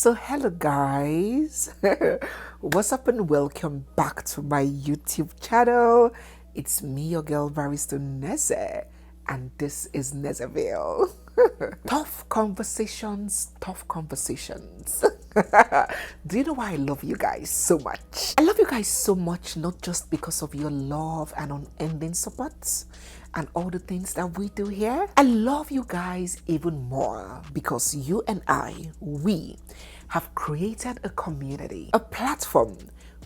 So hello guys, what's up and welcome back to my YouTube channel. It's me, your girl Barrister Neze, and this is Nezeville. Tough conversations, tough conversations. Do you know why I love you guys so much? I love you guys so much not just because of your love and unending support and all the things that we do here. I love you guys even more because you and we have created a community, a platform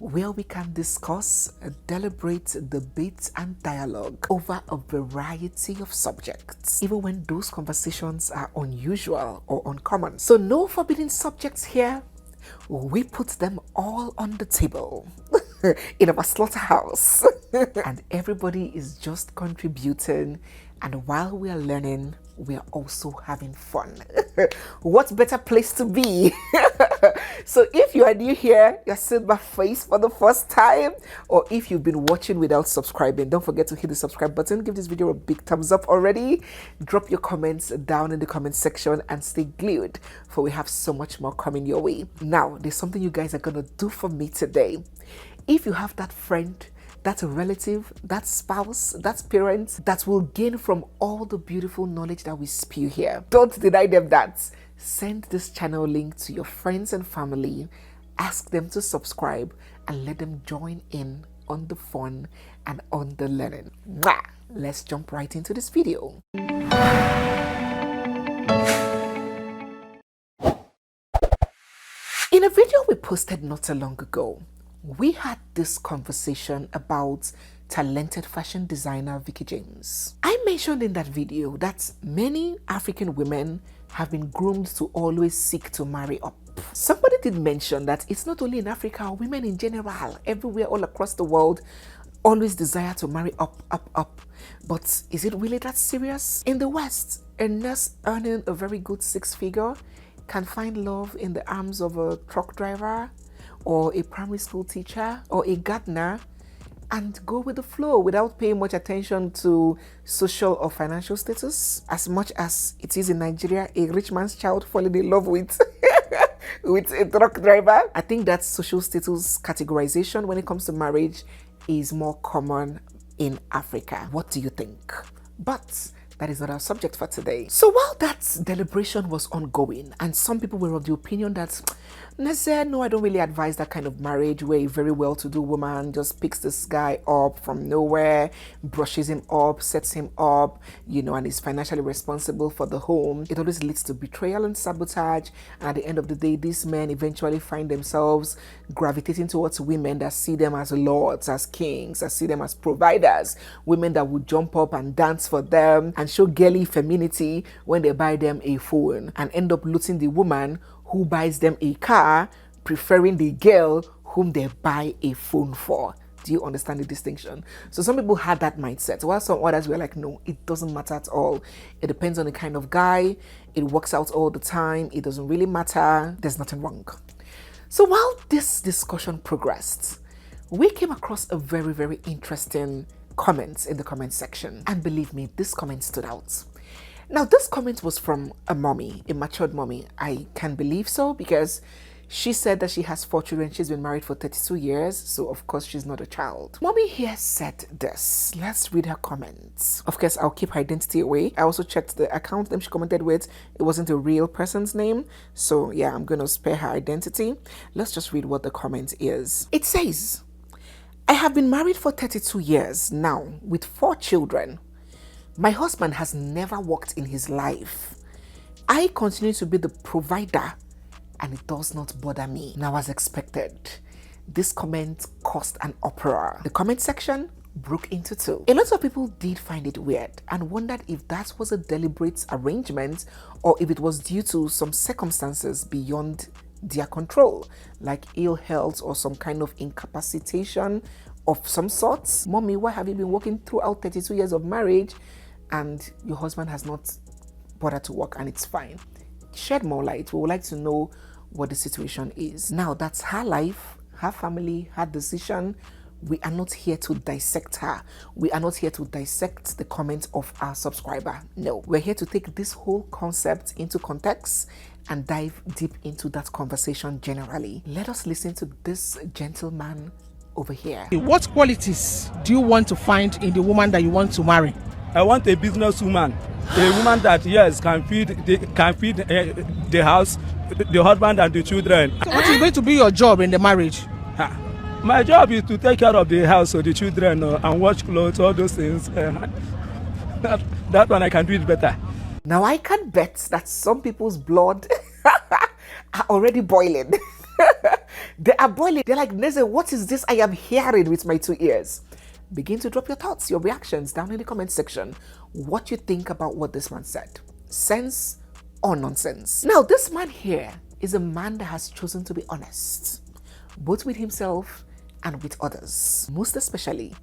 where we can discuss, deliberate, debate, and dialogue over a variety of subjects, even when those conversations are unusual or uncommon. So no forbidden subjects here. We put them all on the table in our slaughterhouse. And everybody is just contributing. And while we are learning, we are also having fun. What better place to be? So if you are new here, you're seeing my face for the first time, or if you've been watching without subscribing, don't forget to hit the subscribe button. Give this video a big thumbs up already. Drop your comments down in the comment section and stay glued, for we have so much more coming your way. Now, there's something you guys are gonna do for me today. If you have that friend, that's a relative, that spouse, that parent that will gain from all the beautiful knowledge that we spew here, don't deny them that. Send this channel link to your friends and family, ask them to subscribe, and let them join in on the fun and on the learning. Mwah! Let's jump right into this video. In a video we posted not so long ago, we had this conversation about talented fashion designer Vicky James. I mentioned in that video that many African women have been groomed to always seek to marry up. Somebody did mention that it's not only in Africa, women in general, everywhere all across the world, always desire to marry up. But is it really that serious? In the West, a nurse earning a very good six-figure can find love in the arms of a truck driver, or a primary school teacher, or a gardener, and go with the flow without paying much attention to social or financial status. As much as it is in Nigeria, a rich man's child falling in love with with a truck driver. I think that social status categorization when it comes to marriage is more common in Africa. What do you think? But that is not our subject for today. So while that deliberation was ongoing, and some people were of the opinion that, no, I don't really advise that kind of marriage where a very well-to-do woman just picks this guy up from nowhere, brushes him up, sets him up, and is financially responsible for the home. It always leads to betrayal and sabotage. And at the end of the day, these men eventually find themselves gravitating towards women that see them as lords, as kings, that see them as providers, women that would jump up and dance for them and show girly femininity when they buy them a phone, and end up losing the woman who buys them a car, preferring the girl whom they buy a phone for. Do you understand the distinction? So some people had that mindset, while some others were like, no, it doesn't matter at all. It depends on the kind of guy. It works out all the time. It doesn't really matter. There's nothing wrong. So while this discussion progressed, we came across a very, very interesting comment in the comment section. And believe me, this comment stood out. Now, this comment was from a mommy, a matured mommy. I can believe so, because she said that she has 4 children. She's been married for 32 years. So, of course, she's not a child. Mommy here said this. Let's read her comments. Of course, I'll keep her identity away. I also checked the account name she commented with. It wasn't a real person's name. So, yeah, I'm going to spare her identity. Let's just read what the comment is. It says, I have been married for 32 years now with 4 children. My husband has never worked in his life. I continue to be the provider, and it does not bother me. Now, as expected, this comment caused an uproar. The comment section broke into two. A lot of people did find it weird and wondered if that was a deliberate arrangement or if it was due to some circumstances beyond their control, like ill health or some kind of incapacitation of some sorts. Mommy, why have you been working throughout 32 years of marriage and your husband has not bothered to work and it's fine? Shed more light. We would like to know what the situation is. Now, that's her life, her family, her decision. We are not here to dissect her. We are not here to dissect the comment of our subscriber. No, we're here to take this whole concept into context and dive deep into that conversation generally. Let us listen to this gentleman over here. What qualities do you want to find in the woman that you want to marry? I want a businesswoman, a woman that, yes, can feed the house, the husband and the children. So what is going to be your job in the marriage? My job is to take care of the house or the children and wash clothes, all those things. That one I can do it better. Now I can bet that some people's blood are already boiling. They are boiling. They're like, Neze, what is this I am hearing with my 2 ears? Begin to drop your thoughts, your reactions down in the comment section. What you think about what this man said. Sense or nonsense? Now, this man here is a man that has chosen to be honest, both with himself and with others. Most especially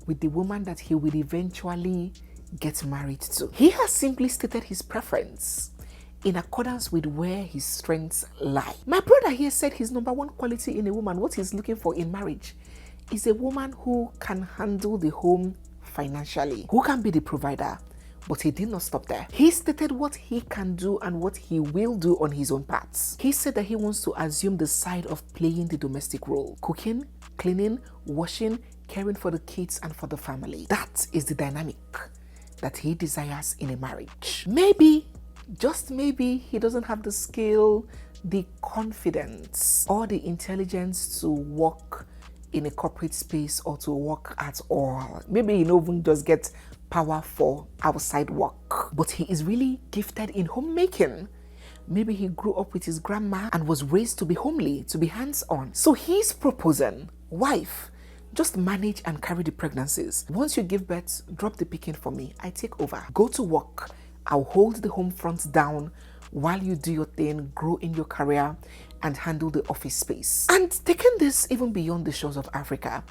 with the woman that he will eventually get married to. He has simply stated his preference in accordance with where his strengths lie. My brother here said his number one quality in a woman, what he's looking for in marriage, is a woman who can handle the home financially, who can be the provider. But he did not stop there. He stated what he can do and what he will do on his own parts. He said that he wants to assume the side of playing the domestic role, cooking, cleaning, washing, caring for the kids and for the family. That is the dynamic that he desires in a marriage. Maybe, just maybe, he doesn't have the skill, the confidence, or the intelligence to work in a corporate space or to work at all. Maybe he don't even just get power for outside work. But he is really gifted in homemaking. Maybe he grew up with his grandma and was raised to be homely, to be hands-on. So he's proposing, wife, just manage and carry the pregnancies. Once you give birth, drop the picking for me. I take over. Go to work. I'll hold the home front down while you do your thing, grow in your career, and handle the office space. And taking this even beyond the shores of Africa,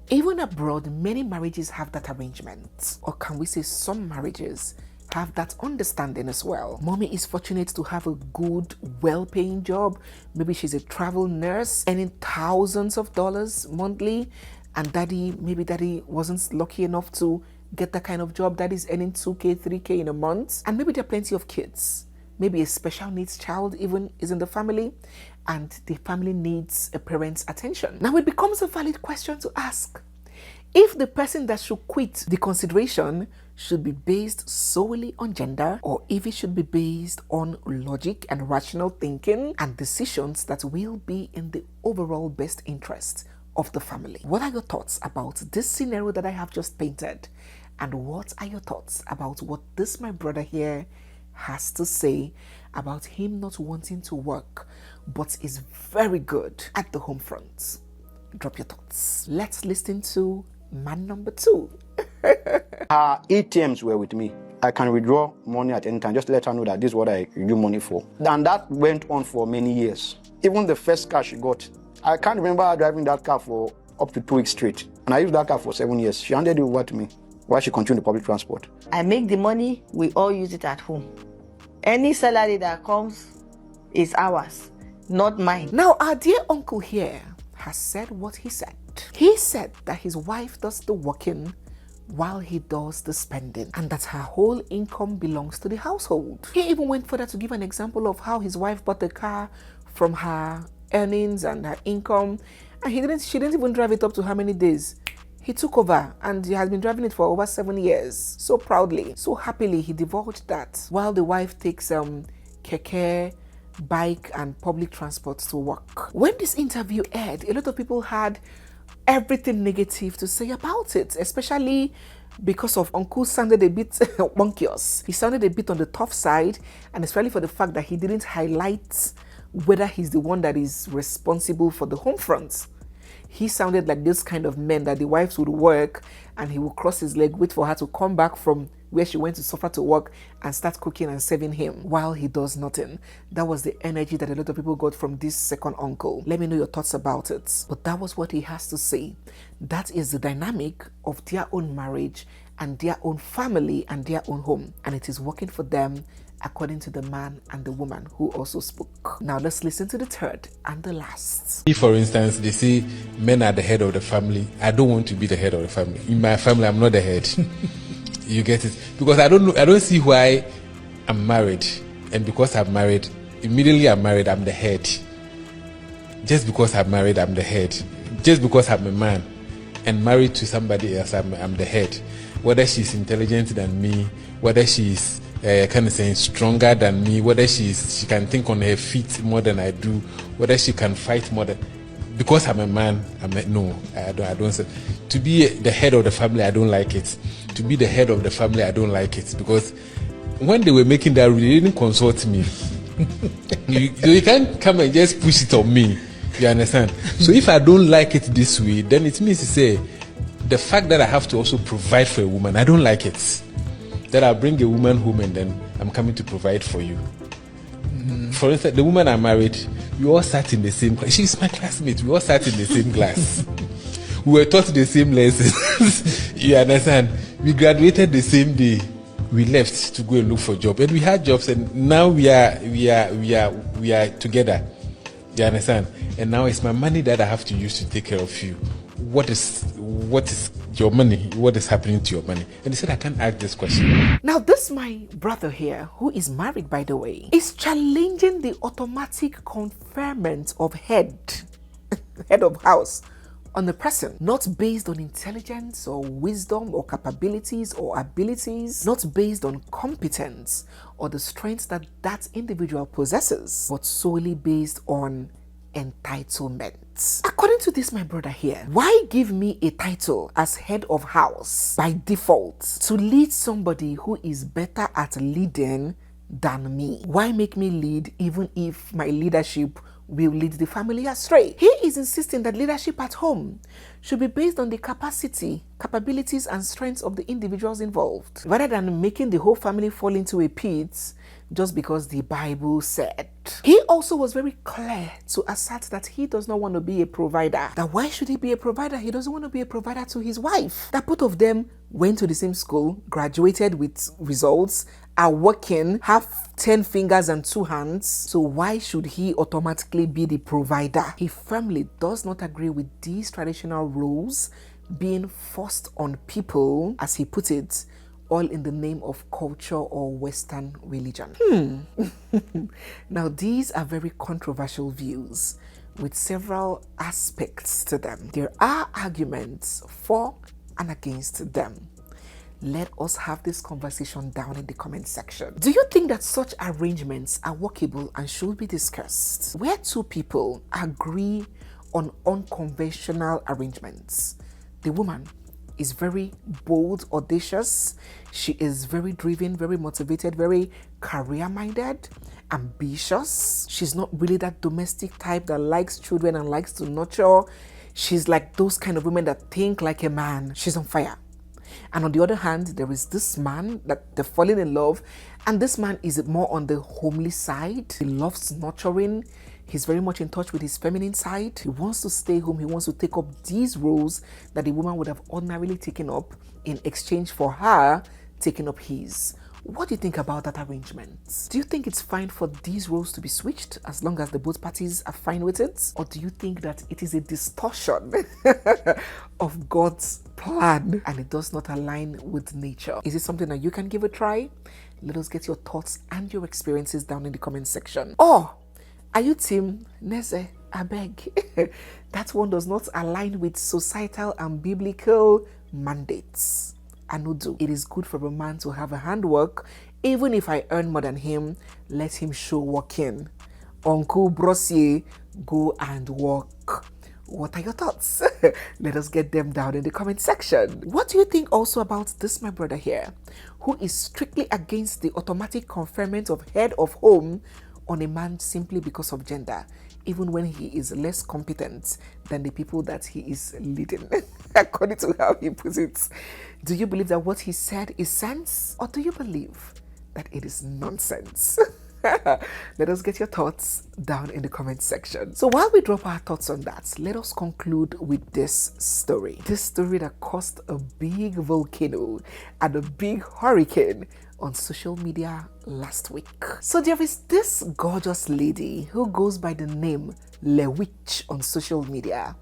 even abroad, many marriages have that arrangement. Or can we say some marriages have that understanding as well. Mommy is fortunate to have a good, well-paying job. Maybe she's a travel nurse earning thousands of dollars monthly, and maybe daddy wasn't lucky enough to get that kind of job. Daddy's earning 2K, 3K in a month, and maybe there are plenty of kids. Maybe a special needs child even is in the family, and the family needs a parent's attention. Now it becomes a valid question to ask if the person that should quit the consideration should be based solely on gender, or if it should be based on logic and rational thinking and decisions that will be in the overall best interest of the family. What are your thoughts about this scenario that I have just painted? And what are your thoughts about what this my brother here has to say about him not wanting to work but is very good at the home front? Drop your thoughts. Let's listen to man number 2. Her ATMs were with me. I can withdraw money at any time, just let her know that this is what I do money for. And that went on for many years. Even the first car she got, I can't remember her driving that car for up to 2 weeks straight. And I used that car for 7 years. She handed it over to me while she continued the public transport. I make the money, we all use it at home. Any salary that comes is ours, not mine. Now, our dear uncle here has said what he said. He said that his wife does the working while he does the spending, and that her whole income belongs to the household. He even went further to give an example of how his wife bought the car from her earnings and her income, and she didn't even drive it up to how many days. He took over and he has been driving it for over 7 years. So proudly, so happily, he divulged that while the wife takes keke, bike and public transport to work. When this interview aired, a lot of people had everything negative to say about it, especially because of Uncle sounded a bit bunkious. He sounded a bit on the tough side, and especially for the fact that he didn't highlight whether he's the one that is responsible for the home front. He sounded like this kind of man that the wives would work and he would cross his leg, wait for her to come back from where she went to suffer to work and start cooking and serving him while he does nothing. That was the energy that a lot of people got from this second uncle. Let me know your thoughts about it. But that was what he has to say. That is the dynamic of their own marriage and their own family and their own home. And it is working for them according to the man and the woman who also spoke. Now let's listen to the third and the last. If, for instance, they say men are the head of the family, I don't want to be the head of the family. In my family, I'm not the head. You get it? Because I don't see why I'm married, and because I'm married, immediately I'm married, I'm the head. Just because I'm married, I'm the head. Just because I'm a man and married to somebody else, I'm the head. Whether she's intelligent than me, whether she's kind of saying stronger than me, whether she can think on her feet more than I do, whether she can fight more than, because I'm a man, no, I don't say. To be the head of the family, I don't like it. To be the head of the family, I don't like it, because when they were making that rule, they didn't consult me. you can't come and just push it on me. You understand? So if I don't like it this way, then it means to say the fact that I have to also provide for a woman, I don't like it. That I'll bring a woman home and then I'm coming to provide for you. For instance, the woman I married, we all sat in the same class. She's my classmate. We all sat in the same class. We were taught the same lessons. You understand? We graduated the same day. We left to go and look for a job, and we had jobs, and now we are together. You understand? And now it's my money that I have to use to take care of you. What is your money? What is happening to your money? And he said, I can't ask this question. Now, this my brother here, who is married, by the way, is challenging the automatic conferment of head of house on the person, not based on intelligence or wisdom or capabilities or abilities, not based on competence or the strengths that that individual possesses, but solely based on entitlement. According to this, my brother here, why give me a title as head of house by default to lead somebody who is better at leading than me? Why make me lead even if my leadership will lead the family astray? He is insisting that leadership at home should be based on the capabilities and strengths of the individuals involved, rather than making the whole family fall into a pit just because the Bible said. He also was very clear to assert that he does not want to be a provider. That why should he be a provider? He doesn't want to be a provider to his wife. That both of them went to the same school, graduated with results, are working, have 10 fingers and 2 hands. So why should he automatically be the provider? He firmly does not agree with these traditional roles being forced on people, as he put it, all in the name of culture or Western religion. Now, these are very controversial views with several aspects to them. There are arguments for and against them. Let us have this conversation down in the comment section. Do you think that such arrangements are workable and should be discussed? Where two people agree on unconventional arrangements, the woman is very bold, audacious. She is very driven, very motivated, very career-minded, ambitious. She's not really that domestic type that likes children and likes to nurture. She's like those kind of women that think like a man. She's on fire. And on the other hand, there is this man that they're falling in love, and this man is more on the homely side. He loves nurturing. He's very much in touch with his feminine side. He wants to stay home. He wants to take up these roles that the woman would have ordinarily taken up in exchange for her taking up his. What do you think about that arrangement? Do you think it's fine for these roles to be switched as long as the both parties are fine with it? Or do you think that it is a distortion of God's plan and it does not align with nature? Is it something that you can give a try? Let us get your thoughts and your experiences down in the comment section. Or are you team Neze? I beg. That one does not align with societal and biblical mandates. Anudu. It is good for a man to have a handwork. Even if I earn more than him, let him show working. Uncle Brossier, go and work. What are your thoughts? Let us get them down in the comment section. What do you think also about this, my brother here, who is strictly against the automatic conferment of head of home on a man simply because of gender, even when he is less competent than the people that he is leading, according to how he puts it? Do you believe that what he said is sense, or do you believe that it is nonsense? Let us get your thoughts down in the comment section. So while we drop our thoughts on that, let us conclude with this story. This story that caused a big volcano and a big hurricane on social media last week. So there is this gorgeous lady who goes by the name Le Witch on social media.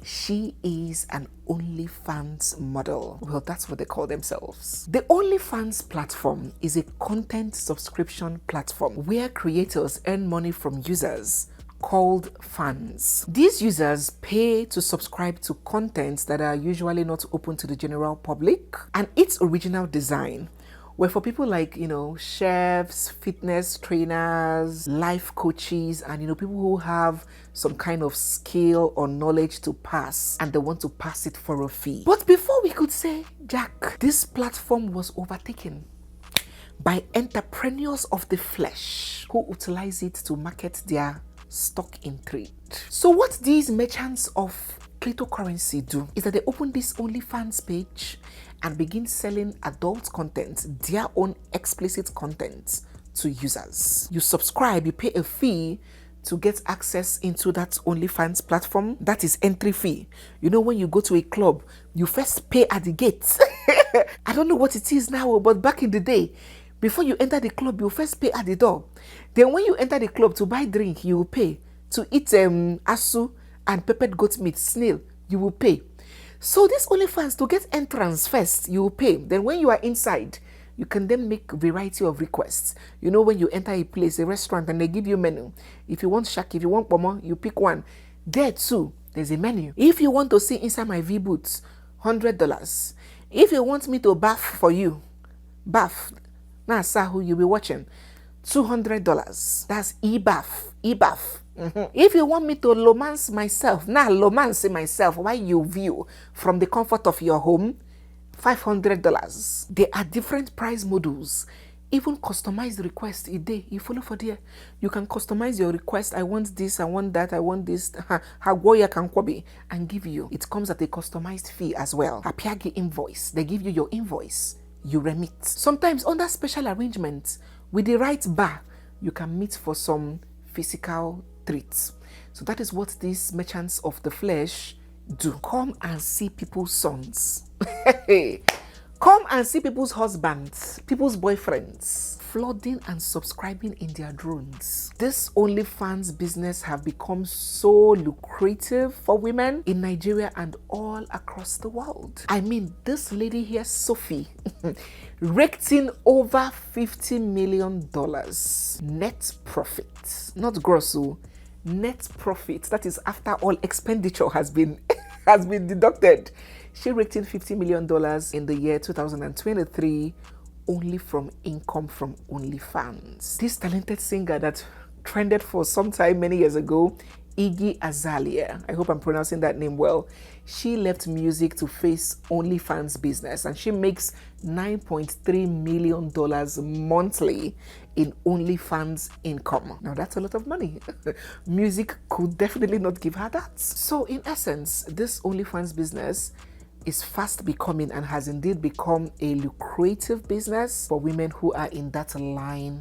she is an OnlyFans model. Well, that's what they call themselves. The OnlyFans platform is a content subscription platform where creators earn money from users called fans. These users pay to subscribe to contents that are usually not open to the general public, and its original design were for people like, chefs, fitness trainers, life coaches, and, people who have some kind of skill or knowledge to pass and they want to pass it for a fee. But before we could say Jack, this platform was overtaken by entrepreneurs of the flesh who utilize it to market their stock in trade. So what these merchants of cryptocurrency do is that they open this OnlyFans page and begin selling adult content, their own explicit content, to users. You subscribe, you pay a fee to get access into that OnlyFans platform. That is entry fee. When you go to a club, you first pay at the gate. I don't know what it is now, but back in the day, before you enter the club, you first pay at the door. Then when you enter the club to buy drink, you will pay. To eat asu and peppered goat meat, snail, you will pay. So this OnlyFans, to get entrance first, you will pay. Then when you are inside, you can then make a variety of requests. When you enter a place, a restaurant, and they give you a menu. If you want shak, if you want pomo, you pick one. There too, there's a menu. If you want to see inside my V-boots, $100. If you want me to bath for you, bath, now Sahu, you'll be watching, $200. That's e-bath. If you want me to romance myself, while you view from the comfort of your home, $500. There are different price models. Even customized request a day. You follow for there. You can customize your request. I want this, I want that, I want this. Hagoya can kwabi and give you. It comes at a customized fee as well. Apiagi invoice. They give you your invoice. You remit. Sometimes under special arrangements, with the right bar, you can meet for some physical treats. So that is what these merchants of the flesh do. Come and see people's sons. Come and see people's husbands, people's boyfriends, flooding and subscribing in their drones. This OnlyFans business have become so lucrative for women in Nigeria and all across the world. I mean, this lady here, Sophie, raked in over $50 million net profit. Not gross, net profit. That is after all expenditure has been deducted. She raked in $50 million in the year 2023 only from income from OnlyFans. This talented singer that trended for some time many years ago, Iggy Azalea, I hope I'm pronouncing that name well, she left music to face OnlyFans business, and she makes $9.3 million monthly in OnlyFans income. Now that's a lot of money. Music could definitely not give her that. So in essence, this OnlyFans business is fast becoming and has indeed become a lucrative business for women who are in that line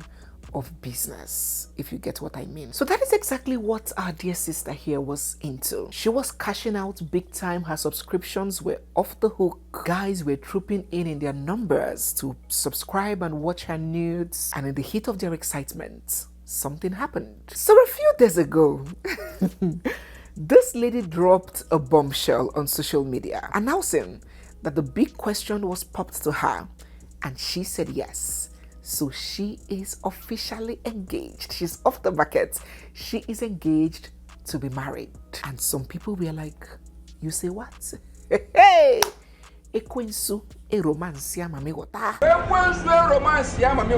of business, if you get what I mean. So that is exactly what our dear sister here was into. She was cashing out big time. Her subscriptions were off the hook. Guys were trooping in their numbers to subscribe and watch her nudes, and in the heat of their excitement, something happened. So a few days ago, this lady dropped a bombshell on social media, announcing that the big question was popped to her, and she said yes. So she is officially engaged. She's off the market. She is engaged to be married. And some people were like, you say what? Hey! Ekwensu e romance ya mami wata. Ekwensu e romance ya mami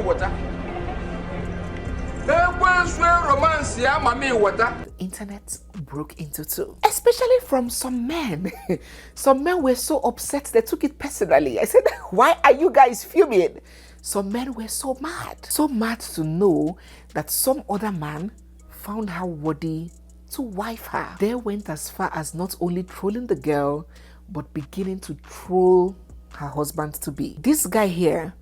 wata. The internet broke into two, especially from some men. Some men were so upset they took it personally. I said, why are you guys fuming? Some men were so mad to know that some other man found her worthy to wife her. They went as far as not only trolling the girl, but beginning to troll her husband to be. This guy here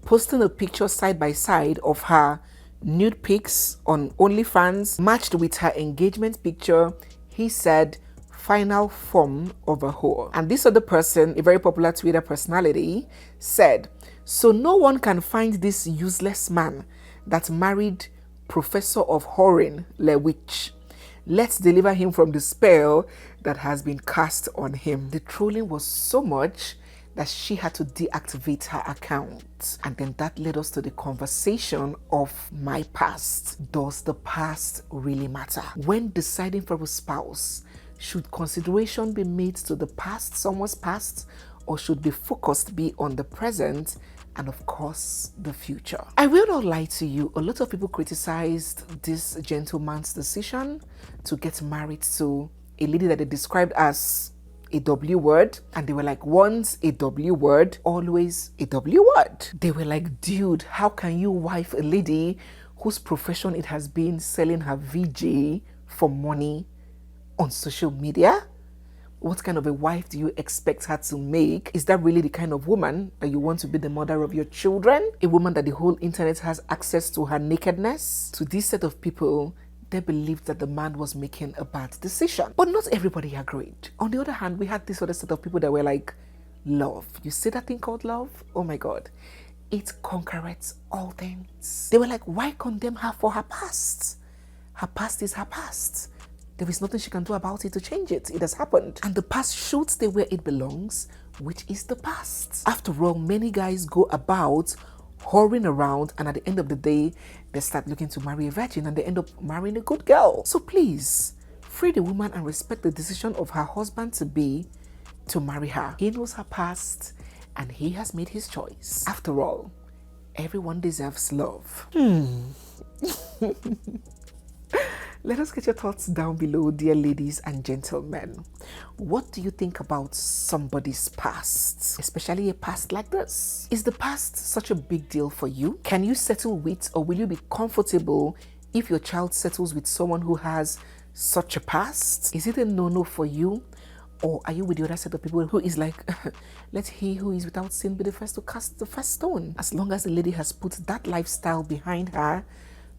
posting a picture side by side of her nude pics on OnlyFans matched with her engagement picture. He said, final form of a whore. And this other person, a very popular Twitter personality, said, so no one can find this useless man that married Professor of Whoring, Le Witch. Let's deliver him from the spell that has been cast on him. The trolling was so much that she had to deactivate her account. And then that led us to the conversation of my past. Does the past really matter? When deciding for a spouse, should consideration be made to the past, someone's past, or should the focus be on the present and of course the future? I will not lie to you, a lot of people criticized this gentleman's decision to get married to a lady that they described as a W word, and they were like, once a W word, always a W word. They were like, dude, how can you wife a lady whose profession it has been selling her VJ for money on social media? What kind of a wife do you expect her to make? Is that really the kind of woman that you want to be the mother of your children? A woman that the whole internet has access to her nakedness? To this set of people, they believed that the man was making a bad decision. But not everybody agreed. On the other hand, we had this other set of people that were like, love. You see that thing called love? Oh my God. It conquers all things. They were like, why condemn her for her past? Her past is her past. There is nothing she can do about it to change it. It has happened. And the past should stay where it belongs, which is the past. After all, many guys go about whoring around, and at the end of the day, they start looking to marry a virgin and they end up marrying a good girl. So please, free the woman and respect the decision of her husband to marry her. He knows her past and he has made his choice. After all, everyone deserves love. Let us get your thoughts down below, dear ladies and gentlemen. What do you think about somebody's past, especially a past like this? Is the past such a big deal for you? Can you settle with, or will you be comfortable if your child settles with someone who has such a past? Is it a no-no for you? Or are you with the other set of people who is like, let he who is without sin be the first to cast the first stone? As long as the lady has put that lifestyle behind her,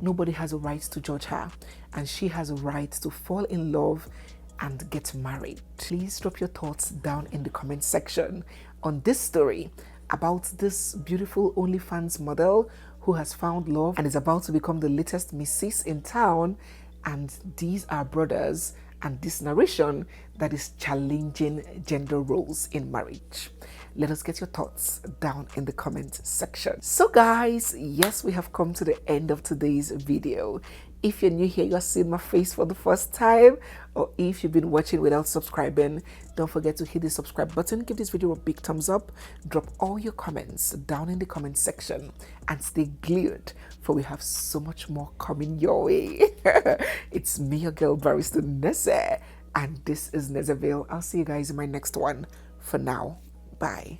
nobody has a right to judge her, and she has a right to fall in love and get married. Please drop your thoughts down in the comment section on this story about this beautiful OnlyFans model who has found love and is about to become the latest Mrs. in town, and these are brothers, and this narration that is challenging gender roles in marriage. Let us get your thoughts down in the comment section. So guys, yes, we have come to the end of today's video. If you're new here, you're seeing my face for the first time, or if you've been watching without subscribing, don't forget to hit the subscribe button, give this video a big thumbs up, drop all your comments down in the comment section, and stay glued, for we have so much more coming your way. It's me, your girl, Barrister Neze, and this is Nezeville. I'll see you guys in my next one. For now, bye.